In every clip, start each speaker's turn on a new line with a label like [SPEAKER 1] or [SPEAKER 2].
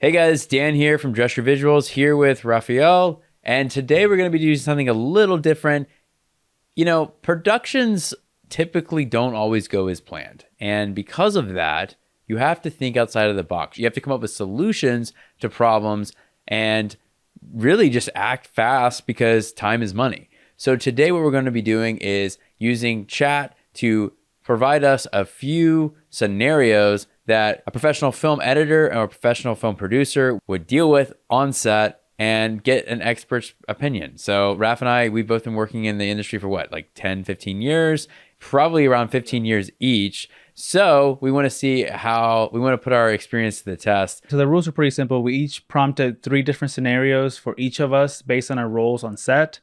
[SPEAKER 1] Hey guys, Dan here from Dress Your Visuals here with Raphael, and today we're going to be doing something a little different. Productions typically don't always go as planned, and because of that, you have to think outside of the box. You have to come up with solutions to problems and really just act fast because time is money. So today what we're going to be doing is using chat to provide us a few scenarios that a professional film editor or a professional film producer would deal with on set and get an expert's opinion. So Raph and I, we've both been working in the industry for what, like 10, 15 years, probably around 15 years each. So we want to see how we want to put our experience to the test.
[SPEAKER 2] So the rules are pretty simple. We each prompted 3 different scenarios for each of us based on our roles on set.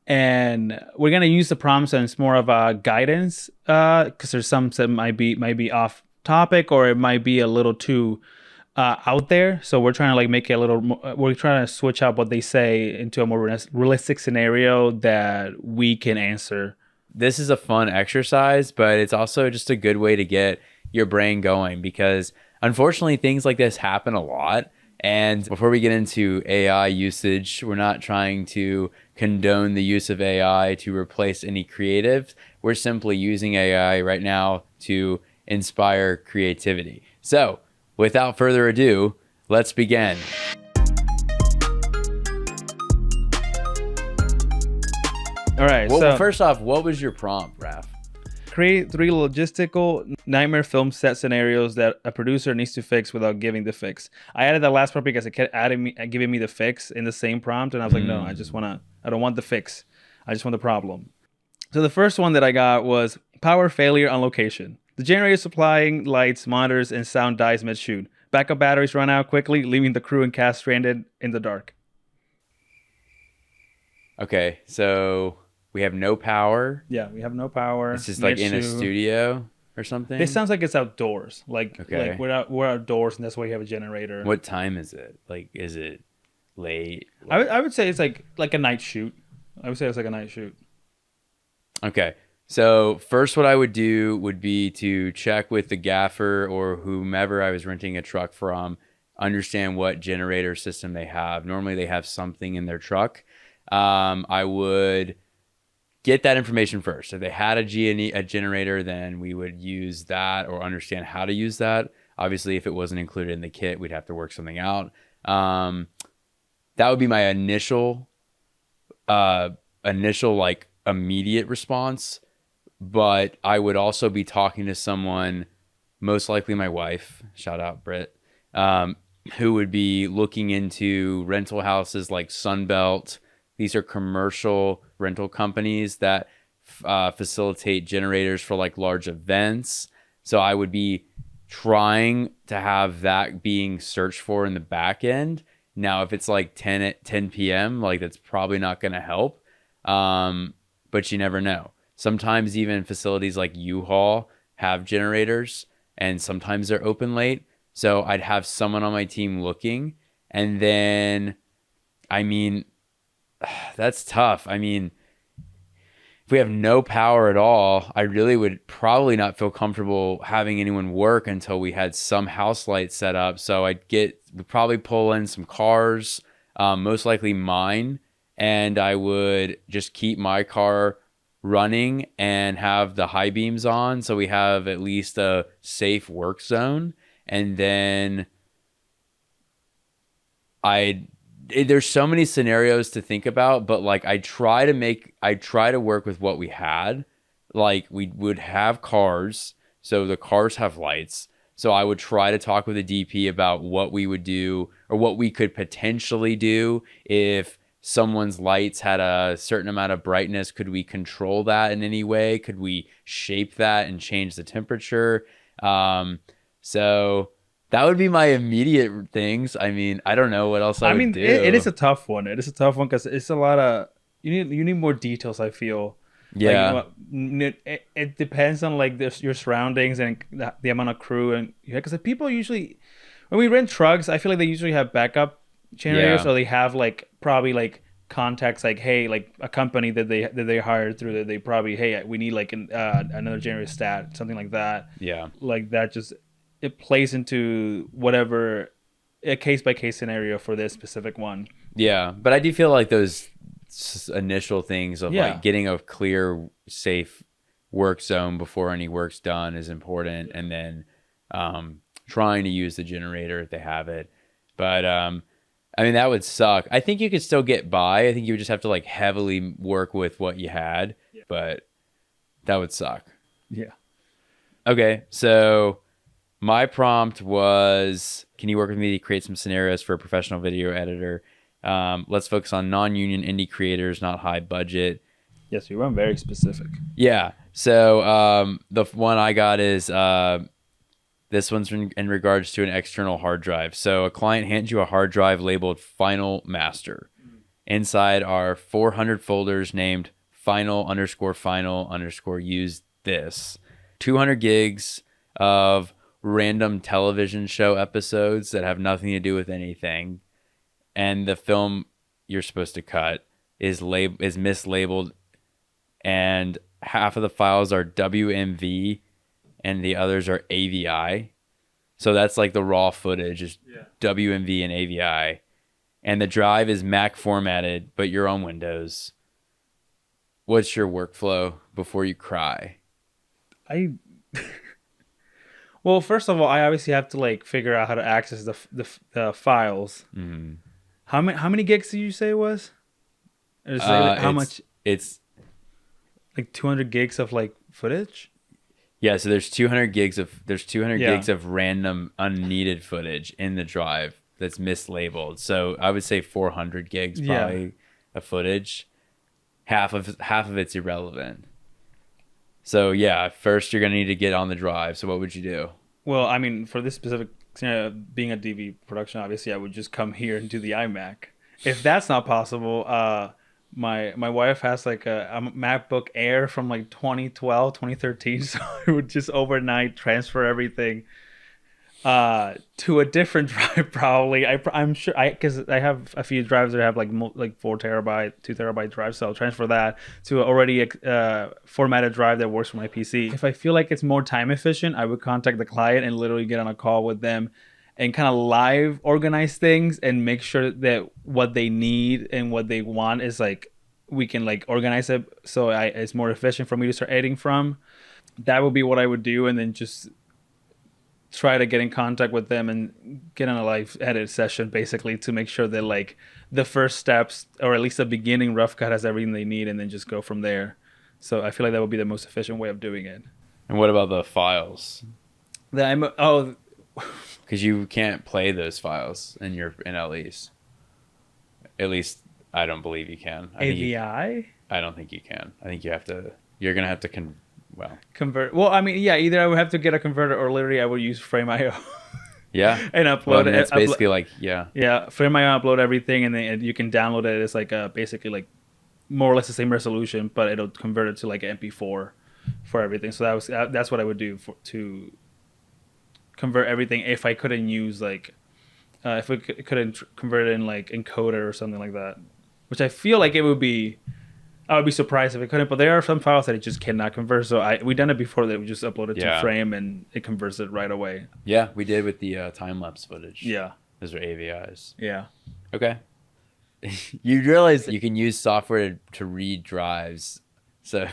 [SPEAKER 2] And we're going to use the prompts and it's more of a guidance because there's some that might be off topic or it might be a little too out there. So we're trying to make it a little more, we're trying to switch up what they say into a more realistic scenario that we can answer.
[SPEAKER 1] This is a fun exercise, but it's also just a good way to get your brain going because unfortunately things like this happen a lot. And before we get into AI usage, we're not trying to condone the use of AI to replace any creatives. We're simply using AI right now to inspire creativity. So without further ado, let's begin.
[SPEAKER 2] All right.
[SPEAKER 1] Well, first off, what was your prompt, Raph?
[SPEAKER 2] Create 3 logistical nightmare film set scenarios that a producer needs to fix without giving the fix. I added that last part because it kept giving me the fix in the same prompt, and I was like, no, I don't want the fix. I just want the problem. So the first one that I got was power failure on location. The generator supplying lights, monitors, and sound dies mid-shoot. Backup batteries run out quickly, leaving the crew and cast stranded in the dark.
[SPEAKER 1] Okay, so we have no power.
[SPEAKER 2] Yeah, we have no power.
[SPEAKER 1] It's just like in a studio or something.
[SPEAKER 2] It sounds like it's outdoors.
[SPEAKER 1] Okay.
[SPEAKER 2] Like we're outdoors, and that's why you have a generator.
[SPEAKER 1] What time is it? Like, is it late?
[SPEAKER 2] I would say it's like a night shoot. I would say it's like a night shoot.
[SPEAKER 1] Okay. So first what I would do would be to check with the gaffer or whomever I was renting a truck from, understand what generator system they have. Normally they have something in their truck. I would get that information first. If they had a generator, then we would use that or understand how to use that. Obviously, if it wasn't included in the kit, we'd have to work something out. That would be my initial like immediate response. But I would also be talking to someone, most likely my wife, shout out Britt, who would be looking into rental houses like Sunbelt. These are commercial rental companies that facilitate generators for like large events. So I would be trying to have that being searched for in the back end. Now, if it's like 10 p.m., like that's probably not going to help. But you never know. Sometimes even facilities like U-Haul have generators and sometimes they're open late. So I'd have someone on my team looking. And then, that's tough. If we have no power at all, I really would probably not feel comfortable having anyone work until we had some house lights set up. So we'd probably pull in some cars, most likely mine, and I would just keep my car running and have the high beams on so we have at least a safe work zone. And then there's so many scenarios to think about, but like I try to work with what we had. Like we would have cars, so the cars have lights. So I would try to talk with the DP about what we would do or what we could potentially do if someone's lights had a certain amount of brightness. Could we control that in any way? Could we shape that and change the temperature? So that would be my immediate things. I don't know what else I would do.
[SPEAKER 2] It is a tough one. It is a tough one because it's a lot of you need more details. I feel.
[SPEAKER 1] Yeah.
[SPEAKER 2] It depends on like your surroundings and the amount of crew and because people usually when we rent trucks, I feel like they usually have backup generators, or they have like probably like contacts like hey like a company that they hired through that they probably hey we need like another generator stat something like that.
[SPEAKER 1] Yeah.
[SPEAKER 2] Like that just it plays into whatever a case by case scenario for this specific one.
[SPEAKER 1] Yeah, but I do feel like those initial things of
[SPEAKER 2] Yeah.
[SPEAKER 1] like getting a clear, safe work zone before any work's done is important, and then trying to use the generator if they have it. But I mean, that would suck. I think you could still get by. I think you would just have to like heavily work with what you had, but that would suck.
[SPEAKER 2] Yeah.
[SPEAKER 1] Okay, so my prompt was, can you work with me to create some scenarios for a professional video editor? Let's focus on non-union indie creators, not high budget.
[SPEAKER 2] Yes, you went very specific.
[SPEAKER 1] Yeah. So the one I got is this one's in regards to an external hard drive. So a client hands you a hard drive labeled Final Master. Inside are 400 folders named final_final_use this. 200 gigs of random television show episodes that have nothing to do with anything. And the film you're supposed to cut is mislabeled, and half of the files are WMV and the others are AVI. So that's like the raw footage is WMV and AVI. And the drive is Mac formatted, but you're on Windows. What's your workflow before you cry?
[SPEAKER 2] Well, first of all, I obviously have to like figure out how to access the files.
[SPEAKER 1] Mm-hmm.
[SPEAKER 2] How many gigs did you say it was? Or is it how much?
[SPEAKER 1] It's
[SPEAKER 2] like 200 gigs of like footage.
[SPEAKER 1] Yeah, so there's 200 gigs of random unneeded footage in the drive that's mislabeled. So I would say 400 gigs probably of footage. Half of it's irrelevant. So yeah, first you're gonna need to get on the drive. So what would you do?
[SPEAKER 2] Well, I mean, for this specific scenario, being a DV production, obviously I would just come here and do the iMac. If that's not possible, my wife has like a MacBook Air from like 2012, 2013, so I would just overnight transfer everything to a different drive probably. I'm sure because I have a few drives that have like 4 terabyte, 2 terabyte drives, so I'll transfer that to already formatted drive that works for my PC. If I feel like it's more time efficient, I would contact the client and literally get on a call with them and kind of live organize things and make sure that what they need and what they want is like we can like organize it so it's more efficient for me to start editing from. That would be what I would do, and then just try to get in contact with them and get on a live edit session basically to make sure that like the first steps or at least the beginning rough cut has everything they need, and then just go from there. So I feel like that would be the most efficient way of doing it.
[SPEAKER 1] And what about the files? Because you can't play those files in LEs. At least I don't believe you can.
[SPEAKER 2] AVI?
[SPEAKER 1] I don't think you can. I think you're gonna have to
[SPEAKER 2] convert. Well, I mean, yeah, either I would have to get a converter or literally I would use Frame.io.
[SPEAKER 1] Yeah.
[SPEAKER 2] And upload it.
[SPEAKER 1] It's basically like, yeah.
[SPEAKER 2] Yeah, Frame.io, upload everything, and then you can download it. It's like basically like more or less the same resolution, but it'll convert it to like MP4 for everything. So that's what I would do to convert everything if I couldn't use like if we couldn't convert it in like encoder or something like that, which I feel like I would be surprised if it couldn't, but there are some files that it just cannot convert. So we done it before that we just uploaded to Frame and it converts it right away.
[SPEAKER 1] Yeah, we did with the time-lapse footage.
[SPEAKER 2] Yeah.
[SPEAKER 1] Those are AVIs.
[SPEAKER 2] Yeah.
[SPEAKER 1] Okay. You realize you can use software to read drives. So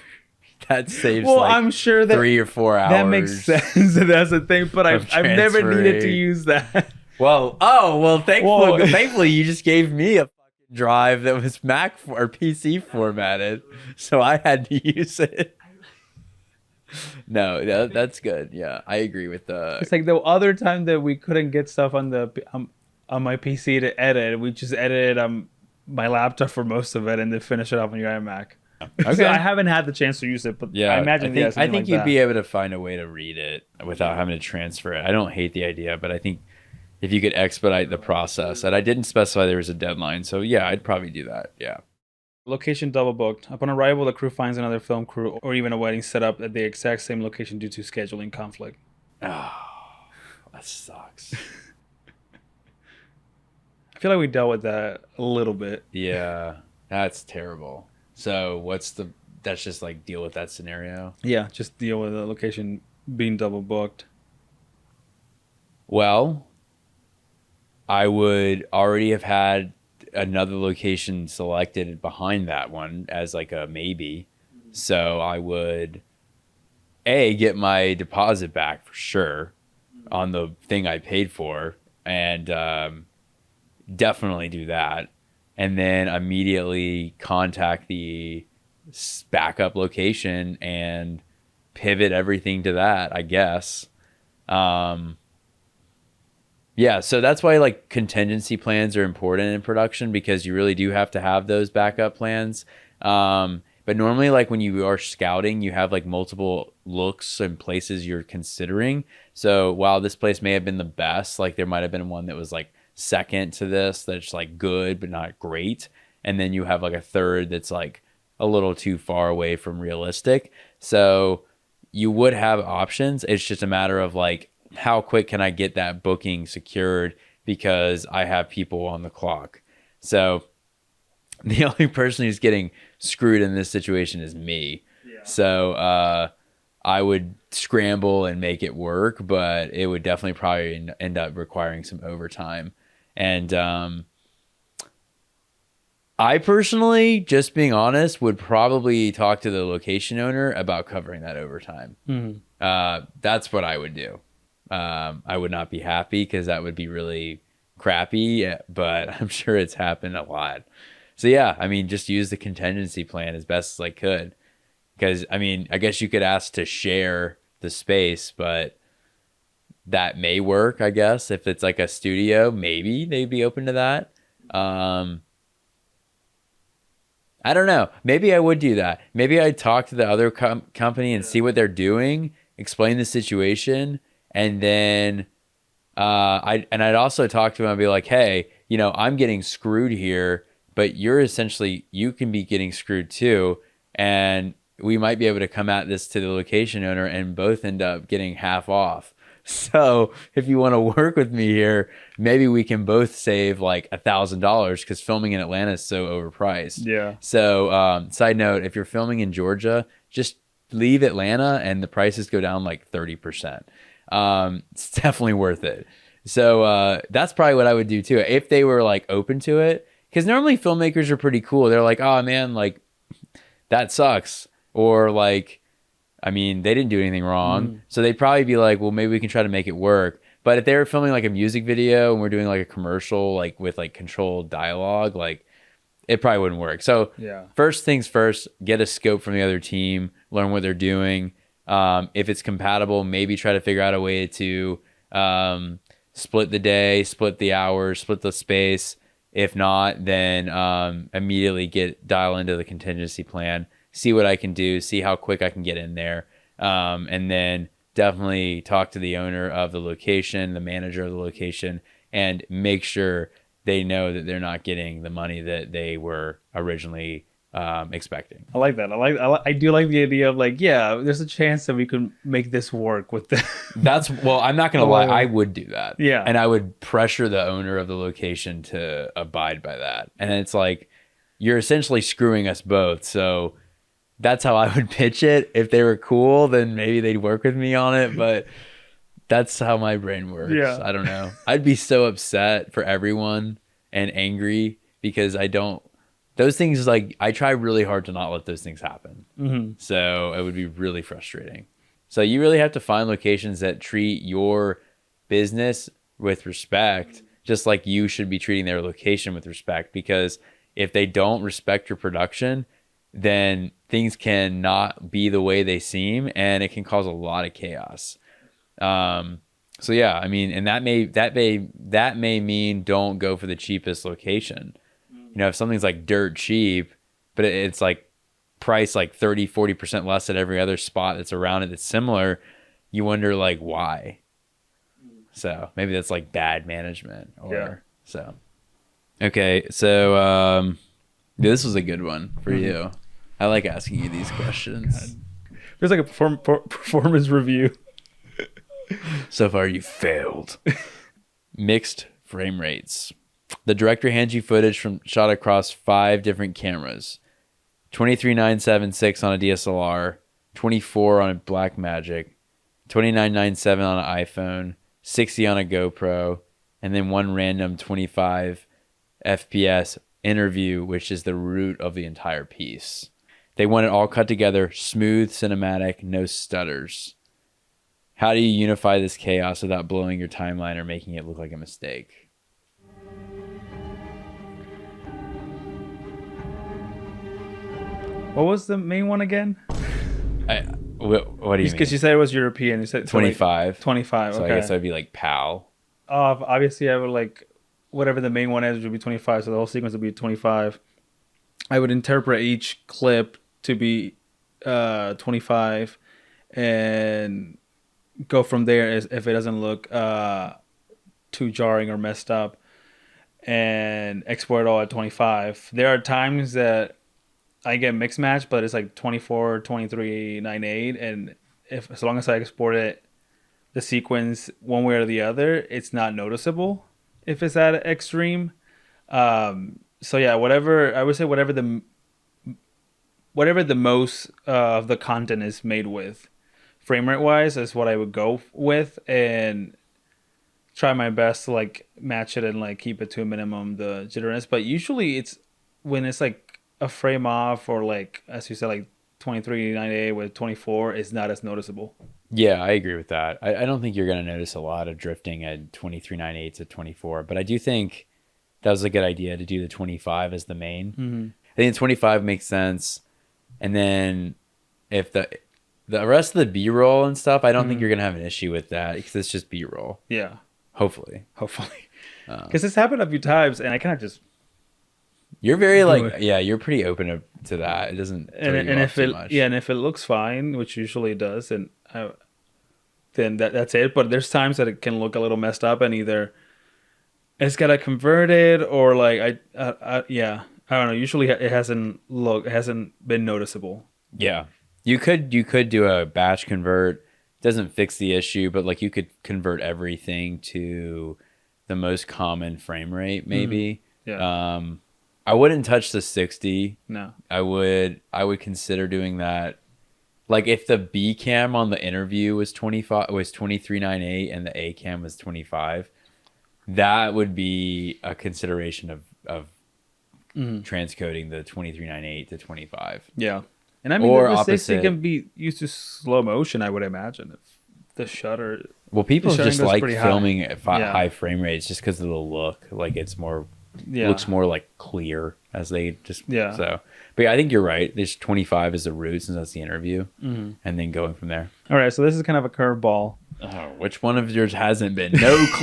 [SPEAKER 1] that saves
[SPEAKER 2] I'm sure that
[SPEAKER 1] 3 or 4 hours.
[SPEAKER 2] That makes sense. That's the thing, but I've never needed to use that.
[SPEAKER 1] Thankfully you just gave me a drive that was Mac or PC formatted, so I had to use it. No, that's good. Yeah, I agree with the.
[SPEAKER 2] It's like the other time that we couldn't get stuff on the on my PC to edit, we just edited on my laptop for most of it and then finish it off on your iMac. Okay, so I haven't had the chance to use it, but yeah, I imagine
[SPEAKER 1] I think you'd be able to find a way to read it without having to transfer it. I don't hate the idea, but I think if you could expedite the process, and I didn't specify there was a deadline, so yeah, I'd probably do that. Yeah.
[SPEAKER 2] Location double booked. Upon arrival, the crew finds another film crew or even a wedding set up at the exact same location due to scheduling conflict.
[SPEAKER 1] Oh, that sucks.
[SPEAKER 2] I feel like we dealt with that a little bit.
[SPEAKER 1] Yeah, that's terrible. So that's just like deal with that scenario?
[SPEAKER 2] Yeah, just deal with the location being double booked.
[SPEAKER 1] Well, I would already have had another location selected behind that one as like a maybe. So I would get my deposit back for sure on the thing I paid for, and definitely do that. And then immediately contact the backup location and pivot everything to that, I guess. Yeah, so that's why like contingency plans are important in production, because you really do have to have those backup plans. But normally, like when you are scouting, you have like multiple looks and places you're considering. So while this place may have been the best, like there might have been one that was like second to this that's like good but not great. And then you have like a third that's like a little too far away from realistic. So you would have options. It's just a matter of like, how quick can I get that booking secured, because I have people on the clock. So the only person who's getting screwed in this situation is me. Yeah. So I would scramble and make it work, but it would definitely probably end up requiring some overtime. And I personally, just being honest, would probably talk to the location owner about covering that overtime. Mm-hmm. That's what I would do. I would not be happy because that would be really crappy, but I'm sure it's happened a lot. So yeah, I mean, just use the contingency plan as best as I could. Because, I mean, I guess you could ask to share the space, but that may work, I guess. If it's like a studio, maybe they'd be open to that. I don't know. Maybe I would do that. Maybe I'd talk to the other company and see what they're doing, explain the situation, and then I'd also talk to them and be like, hey, you know, I'm getting screwed here, but you can be getting screwed too. And we might be able to come at this to the location owner and both end up getting half off. So if you want to work with me here, maybe we can both save like $1,000, because filming in Atlanta is so overpriced. Yeah. So side note, if you're filming in Georgia, just leave Atlanta and the prices go down like 30%. It's definitely worth it. So that's probably what I would do too, if they were like open to it. Because normally filmmakers are pretty cool. They're like, oh man, like that sucks. Or like, I mean, they didn't do anything wrong. So they'd probably be like, well, maybe we can try to make it work. But if they were filming like a music video and we're doing like a commercial, like with like controlled dialogue, like it probably wouldn't work. So yeah, first things first, get a scope from the other team, learn what they're doing. If it's compatible, maybe try to figure out a way to split the day, split the hours, split the space. If not, then immediately dial into the contingency plan, see what I can do, see how quick I can get in there. And then definitely talk to the owner of the location, the manager of the location, and make sure they know that they're not getting the money that they were originally expecting.
[SPEAKER 2] I like that. I do like the idea of like, yeah, there's a chance that we could make this work with the
[SPEAKER 1] Well, I'm not gonna lie, I would do that.
[SPEAKER 2] Yeah.
[SPEAKER 1] And I would pressure the owner of the location to abide by that. And it's like, you're essentially screwing us both. So that's how I would pitch it. If they were cool, then maybe they'd work with me on it, but that's how my brain works. Yeah. I don't know. I'd be so upset for everyone and angry because those things, like, I try really hard to not let those things happen. Mm-hmm. So it would be really frustrating. So you really have to find locations that treat your business with respect, just like you should be treating their location with respect. Because if they don't respect your production, then things can not be the way they seem, and it can cause a lot of chaos. So yeah, I mean, and that may mean don't go for the cheapest location. You know, if something's like dirt cheap, but it's like priced like 30-40% less at every other spot that's around it that's similar, you wonder like why. So maybe that's like bad management so. Okay, so this was a good one for you. I like asking you these questions.
[SPEAKER 2] God. There's like a performance review.
[SPEAKER 1] So far, you failed. Mixed frame rates. The director hands you footage shot across 5 different cameras. 23,976 on a DSLR, 24 on a Blackmagic, 29,970 on an iPhone, 60 on a GoPro, and then one random 25 FPS interview, which is the root of the entire piece. They want it all cut together, smooth, cinematic, no stutters. How do you unify this chaos without blowing your timeline or making it look like a mistake?
[SPEAKER 2] What was the main one again?
[SPEAKER 1] What do you mean?
[SPEAKER 2] Because you said it was European. You said
[SPEAKER 1] 25.
[SPEAKER 2] 25.
[SPEAKER 1] So
[SPEAKER 2] Okay.
[SPEAKER 1] I guess that'd be like PAL.
[SPEAKER 2] Obviously, I would like whatever the main one is would be 25. So the whole sequence would be 25. I would interpret each clip to be 25, and go from there as if it doesn't look too jarring or messed up, and export it all at 25. There are times that I get mixed match, but it's like 24, 23, 98, and if as long as I export it, the sequence one way or the other, it's not noticeable if it's at extreme. So yeah, whatever I would say, whatever the most of the content is made with, frame rate wise, is what I would go with, and try my best to like match it and like keep it to a minimum, the jitteriness. But usually it's when it's like a frame off, or like as you said, like 2398 with 24, is not as noticeable.
[SPEAKER 1] Yeah, I agree with that. I don't think you're going to notice a lot of drifting at 2398 to 24, but I do think that was a good idea to do the 25 as the main.
[SPEAKER 2] Mm-hmm.
[SPEAKER 1] I think the 25 makes sense. And then if the rest of the B-roll and stuff, I don't think you're going to have an issue with that because it's just B-roll.
[SPEAKER 2] Yeah.
[SPEAKER 1] Hopefully.
[SPEAKER 2] Because it's happened a few times, and I kind of just...
[SPEAKER 1] You're very you're pretty open to that. It doesn't throw you off
[SPEAKER 2] if
[SPEAKER 1] too
[SPEAKER 2] it
[SPEAKER 1] much.
[SPEAKER 2] and if it looks fine, which usually it does, and then that's it. But there's times that it can look a little messed up, and either it's gotta convert it, or like I don't know. Usually it hasn't been noticeable.
[SPEAKER 1] Yeah, you could do a batch convert. Doesn't fix the issue, but like you could convert everything to the most common frame rate, maybe.
[SPEAKER 2] Yeah.
[SPEAKER 1] I wouldn't touch the 60.
[SPEAKER 2] No.
[SPEAKER 1] I would consider doing that. Like if the B cam on the interview was 2398 and the A cam was 25, that would be a consideration of transcoding the 2398 to 25.
[SPEAKER 2] Yeah. And I mean,
[SPEAKER 1] or
[SPEAKER 2] the 60
[SPEAKER 1] opposite.
[SPEAKER 2] can be used to slow motion, I would imagine. If the shutter...
[SPEAKER 1] Well, people
[SPEAKER 2] The
[SPEAKER 1] just
[SPEAKER 2] shutter goes
[SPEAKER 1] like
[SPEAKER 2] pretty
[SPEAKER 1] filming at
[SPEAKER 2] Yeah.
[SPEAKER 1] high frame rates just because of the look. Like it's more...
[SPEAKER 2] Yeah.
[SPEAKER 1] looks more like clear as they just
[SPEAKER 2] Yeah.
[SPEAKER 1] But yeah, I think you're right. There's 25 as the root since that's the interview, and then going from there.
[SPEAKER 2] All right, so this is kind of a curveball.
[SPEAKER 1] Oh, which one of yours hasn't been?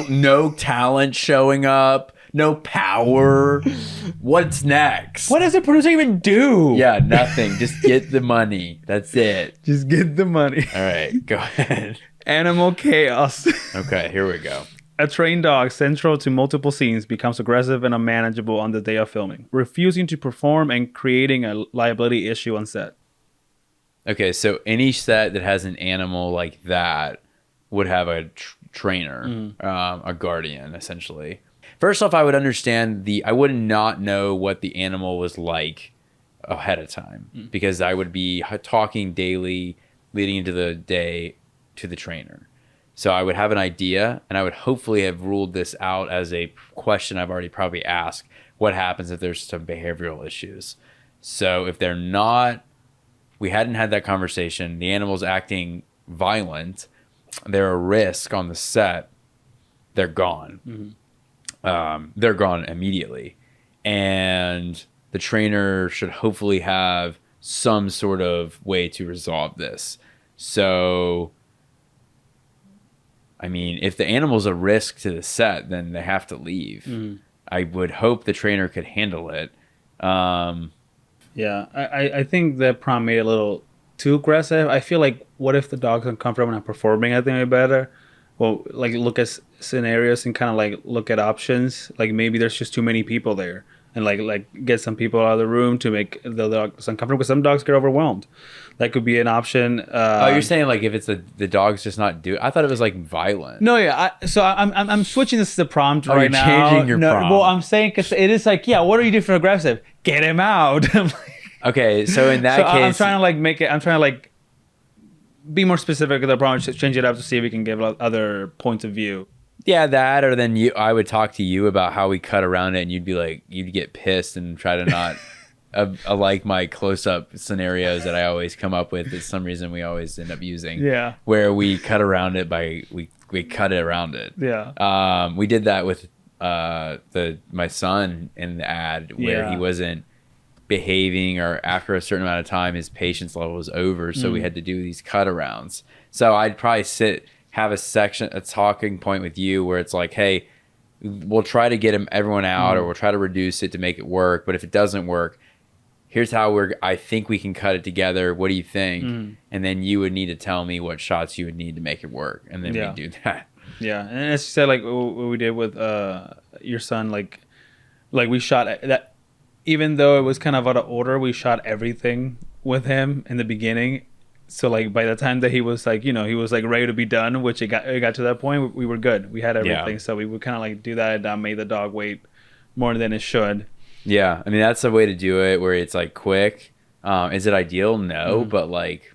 [SPEAKER 1] No talent showing up, no power. What's next?
[SPEAKER 2] What does a producer even do?
[SPEAKER 1] Yeah, nothing. Just get the money. That's it.
[SPEAKER 2] Just get the money.
[SPEAKER 1] All right, go ahead.
[SPEAKER 2] Animal chaos.
[SPEAKER 1] Okay, here we go.
[SPEAKER 2] A trained dog central to multiple scenes becomes aggressive and unmanageable on the day of filming, refusing to perform and creating a liability issue on set.
[SPEAKER 1] Okay, so any set that has an animal like that would have a trainer, a guardian, essentially. First off, I would understand I would not know what the animal was like ahead of time because I would be talking daily leading into the day to the trainer. So I would have an idea, and I would hopefully have ruled this out as a question I've already probably asked. What happens if there's some behavioral issues? So if they're not, we hadn't had that conversation, the animal's acting violent, they're a risk on the set, they're gone. They're gone immediately. And the trainer should hopefully have some sort of way to resolve this. So... I mean, if the animal's a risk to the set, then they have to leave. I would hope the trainer could handle it.
[SPEAKER 2] Yeah, I think that prompt made it a little too aggressive. I feel like, what if the dog's uncomfortable and not performing? I think it'd be better. Well, like look at scenarios and kind of like look at options. Like maybe there's just too many people there, and like get some people out of the room to make the dogs uncomfortable, because some dogs get overwhelmed. That could be an option.
[SPEAKER 1] You're saying like if it's the dog's just not I thought it was like violent.
[SPEAKER 2] No, yeah. I'm switching this to the prompt right
[SPEAKER 1] you're
[SPEAKER 2] now.
[SPEAKER 1] changing your prompt.
[SPEAKER 2] Well, I'm saying because it is like, yeah, what are you doing for aggressive? Get him out.
[SPEAKER 1] Okay, so in that case,
[SPEAKER 2] I'm trying to like make it. I'm trying to like be more specific with the prompt. Change it up to see if we can give other points of view.
[SPEAKER 1] Yeah, that, or then I would talk to you about how we cut around it, and you'd be like, you'd get pissed and try to not like my close-up scenarios that I always come up with. For some reason we always end up using.
[SPEAKER 2] Yeah.
[SPEAKER 1] Where we cut around it we cut it around it.
[SPEAKER 2] Yeah.
[SPEAKER 1] We did that with my son in the ad where he wasn't behaving, or after a certain amount of time his patience level was over, so we had to do these cut arounds. So I'd probably have a talking point with you where it's like, hey, we'll try to get everyone out, or we'll try to reduce it to make it work, but if it doesn't work, here's how I think we can cut it together. What do you think? And then you would need to tell me what shots you would need to make it work, and then we do that.
[SPEAKER 2] Yeah, and as you said, like what we did with your son, like we shot that, even though it was kind of out of order, we shot everything with him in the beginning. So like by the time that he was like, he was like ready to be done, which it got to that point, we were good. We had everything, so we would kind of like do that, and that made the dog wait more than it should. Yeah,
[SPEAKER 1] I mean that's the way to do it, where it's like quick. Is it ideal? No, but like,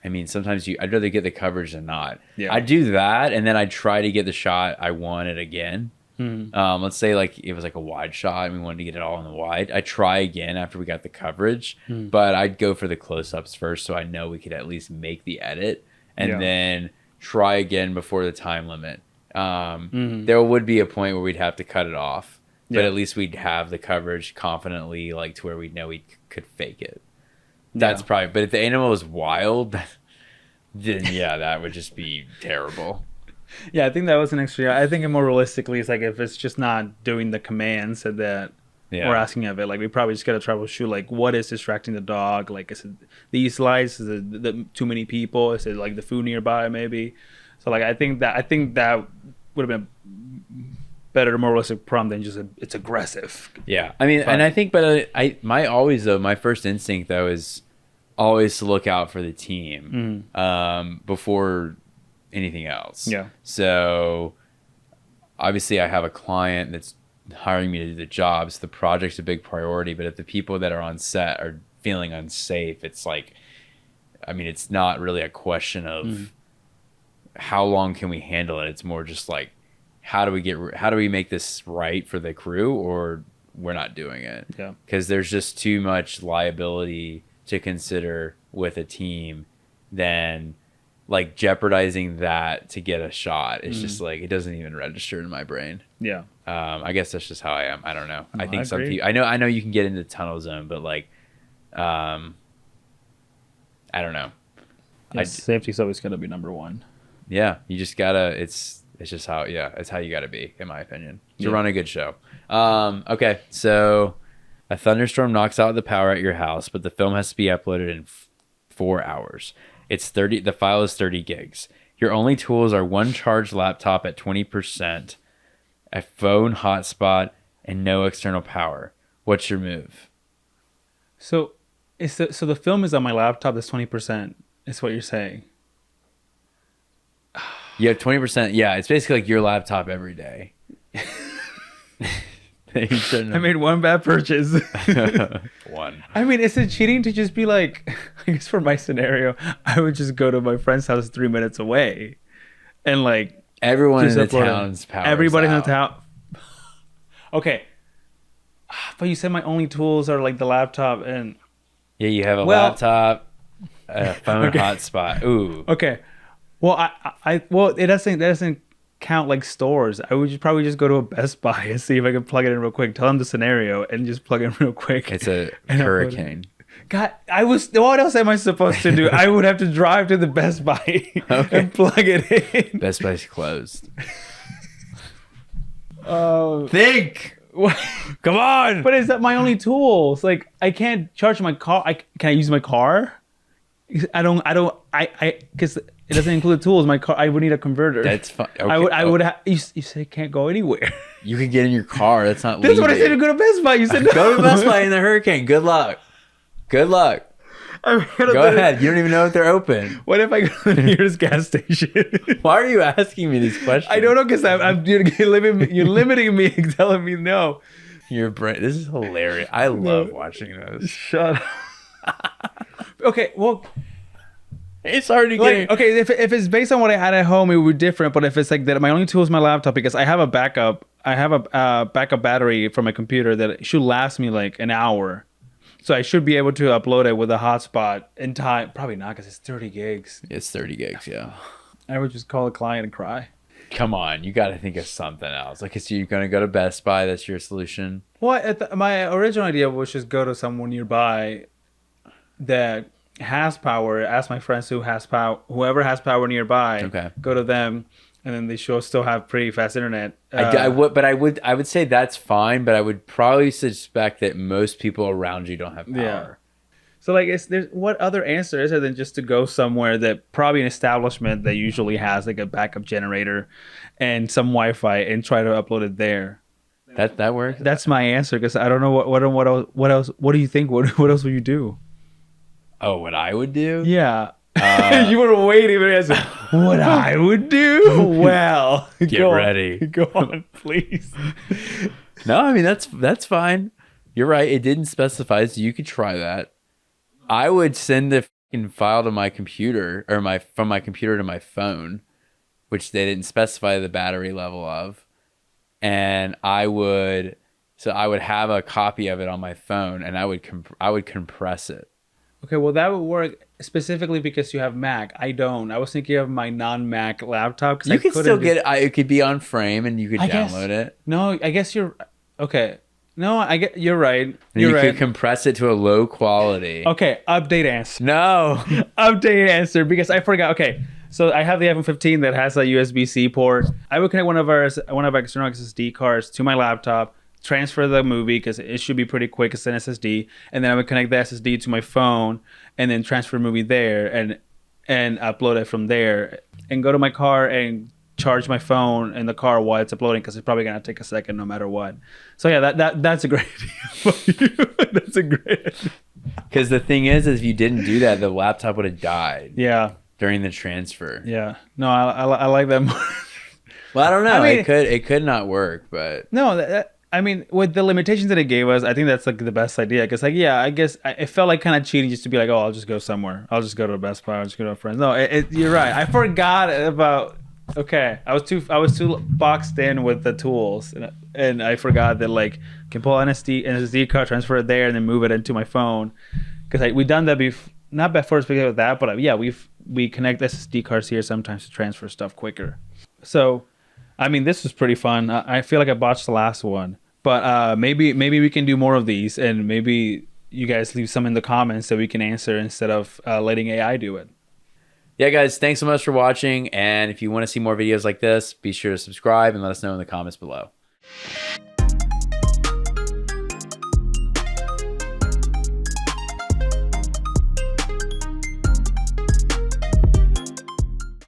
[SPEAKER 1] I mean, sometimes I'd rather get the coverage than not. Yeah, I'd do that, and then I'd try to get the shot I wanted again. Let's say like it was like a wide shot and we wanted to get it all in the wide. I'd try again after we got the coverage, but I'd go for the close-ups first, so I know we could at least make the edit, and then try again before the time limit. There would be a point where we'd have to cut it off, but at least we'd have the coverage confidently, like to where we know we could fake it. That's probably, but if the animal is wild, then that would just be terrible.
[SPEAKER 2] Yeah, I think that was an extra. I think more realistically, it's like if it's just not doing the commands that we're asking of it, like we probably just got to troubleshoot, like what is distracting the dog? Like, is it these lights? Is it too many people? Is it like the food nearby maybe? So like I think that would have been better, more realistic prompt than just it's aggressive.
[SPEAKER 1] Yeah, I mean, and I think, but my first instinct though is always to look out for the team before anything else. Yeah. So obviously I have a client that's hiring me to do the job, so the project's a big priority, but if the people that are on set are feeling unsafe, it's like, I mean, it's not really a question of how long can we handle it. It's more just like, how do we make this right for the crew, or we're not doing it. Yeah. Because there's just too much liability to consider with a team than like jeopardizing that to get a shot. It's just like, it doesn't even register in my brain. Yeah. I guess that's just how I am. I don't know. No, I think some people, I know you can get into the tunnel zone, but like, I don't know.
[SPEAKER 2] Yeah, safety's always going to be number one.
[SPEAKER 1] Yeah. You just gotta, it's just how, it's how you gotta be, in my opinion, to run a good show. Okay. So a thunderstorm knocks out the power at your house, but the film has to be uploaded in 4 hours. The file is 30 gigs. Your only tools are one charged laptop at 20%, a phone hotspot, and no external power. What's your move?
[SPEAKER 2] So the film is on my laptop. That's 20%. Is what you're saying?
[SPEAKER 1] You have 20%. Yeah, it's basically like your laptop every day.
[SPEAKER 2] I made one bad purchase.
[SPEAKER 1] One.
[SPEAKER 2] I mean, is it cheating to just be like, I guess for my scenario, I would just go to my friend's house 3 minutes away, and like
[SPEAKER 1] everyone in the town's power.
[SPEAKER 2] Everybody in the town. Okay, but you said my only tools are like the laptop and.
[SPEAKER 1] Yeah, you have a laptop, a phone hotspot. Ooh.
[SPEAKER 2] Okay. Well, it doesn't count like stores. I would probably just go to a Best Buy and see if I can plug it in real quick. Tell them the scenario and just plug it in real quick.
[SPEAKER 1] It's a hurricane.
[SPEAKER 2] God, what else am I supposed to do? I would have to drive to the Best Buy and plug it in.
[SPEAKER 1] Best Buy's closed.
[SPEAKER 2] Think.
[SPEAKER 1] Come on.
[SPEAKER 2] But is that my only tools? Like, I can't charge my car. Can I use my car? Because it doesn't include tools. My car, I would need a converter.
[SPEAKER 1] That's fine. Okay.
[SPEAKER 2] I would have. You said it can't go anywhere.
[SPEAKER 1] You can get in your car. That's not.
[SPEAKER 2] That's what I said. To go to Best Buy. You said no.
[SPEAKER 1] Go to Best Buy in the hurricane. Good luck. Go ahead. You don't even know if they're open.
[SPEAKER 2] What if I go to the nearest gas station?
[SPEAKER 1] Why are you asking me these questions?
[SPEAKER 2] I don't know, because you're limiting me and telling me no.
[SPEAKER 1] Your brain. This is hilarious. I love watching those.
[SPEAKER 2] Shut up. Okay. Well.
[SPEAKER 1] It's already getting
[SPEAKER 2] Like, okay, if it's based on what I had at home, it would be different. But if it's like that, my only tool is my laptop because I have a backup. I have a backup battery for my computer that should last me like an hour. So I should be able to upload it with a hotspot in time. Probably not because it's 30 gigs.
[SPEAKER 1] It's 30 gigs, yeah.
[SPEAKER 2] I would just call a client and cry.
[SPEAKER 1] Come on, you got to think of something else. Like, is you going to go to Best Buy? That's your solution?
[SPEAKER 2] Well, my original idea was just go to someone nearby that has power. Ask my friends who has power, whoever has power nearby.
[SPEAKER 1] Okay.
[SPEAKER 2] Go to them, and then they should still have pretty fast internet.
[SPEAKER 1] I would say that's fine, but I would probably suspect that most people around you don't have power.
[SPEAKER 2] Yeah. So like, there's what other answer is there than just to go somewhere that probably an establishment that usually has like a backup generator and some Wi-Fi and try to upload it there.
[SPEAKER 1] That works.
[SPEAKER 2] That's my answer because I don't know what else. What do you think? What else would you do?
[SPEAKER 1] Oh, what I would do?
[SPEAKER 2] Yeah. You were waiting for the answer. What I would do? Well,
[SPEAKER 1] Get ready.
[SPEAKER 2] Go on, please.
[SPEAKER 1] No, I mean that's fine. You're right. It didn't specify, so you could try that. I would send the fucking file to my computer or from my computer to my phone, which they didn't specify the battery level of, and I would have a copy of it on my phone, and I would compress it.
[SPEAKER 2] Okay, well that would work specifically because you have Mac. I don't. I was thinking of my non-Mac laptop.
[SPEAKER 1] You could still get it. It could be on frame, and you could download it.
[SPEAKER 2] No, I guess you're okay. No, you're right.
[SPEAKER 1] And
[SPEAKER 2] You're
[SPEAKER 1] you
[SPEAKER 2] right.
[SPEAKER 1] could compress it to a low quality.
[SPEAKER 2] Okay, update answer.
[SPEAKER 1] No.
[SPEAKER 2] Update answer because I forgot. Okay, so I have the iPhone 15 that has a USB-C port. I would connect one of our external SSD cards to my laptop, transfer the movie because it should be pretty quick. It's an SSD, and then I would connect the SSD to my phone, and then transfer the movie there and upload it from there, and go to my car and charge my phone in the car while it's uploading because it's probably gonna take a second no matter what. So yeah, that's a great idea. That's a great idea.
[SPEAKER 1] Because the thing is, if you didn't do that, the laptop would have died.
[SPEAKER 2] Yeah.
[SPEAKER 1] During the transfer.
[SPEAKER 2] Yeah. No, I like that more.
[SPEAKER 1] Well, I don't know.
[SPEAKER 2] I mean,
[SPEAKER 1] it could not work, but
[SPEAKER 2] no. I mean, with the limitations that it gave us, I think that's like the best idea. Because like, yeah, I guess it felt like kind of cheating just to be like, oh, I'll just go somewhere. I'll just go to a Best Buy. I'll just go to a friend's. No, you're right. I forgot about. Okay, I was too boxed in with the tools, and I forgot that like can pull an SSD card, transfer it there, and then move it into my phone. Because we done that before, not before speaking of that, but yeah, we connect SSD cards here sometimes to transfer stuff quicker. So, I mean, this was pretty fun. I feel like I botched the last one, but maybe we can do more of these, and maybe you guys leave some in the comments so we can answer instead of letting AI do it.
[SPEAKER 1] Yeah, guys, thanks so much for watching. And if you want to see more videos like this, be sure to subscribe and let us know in the comments below.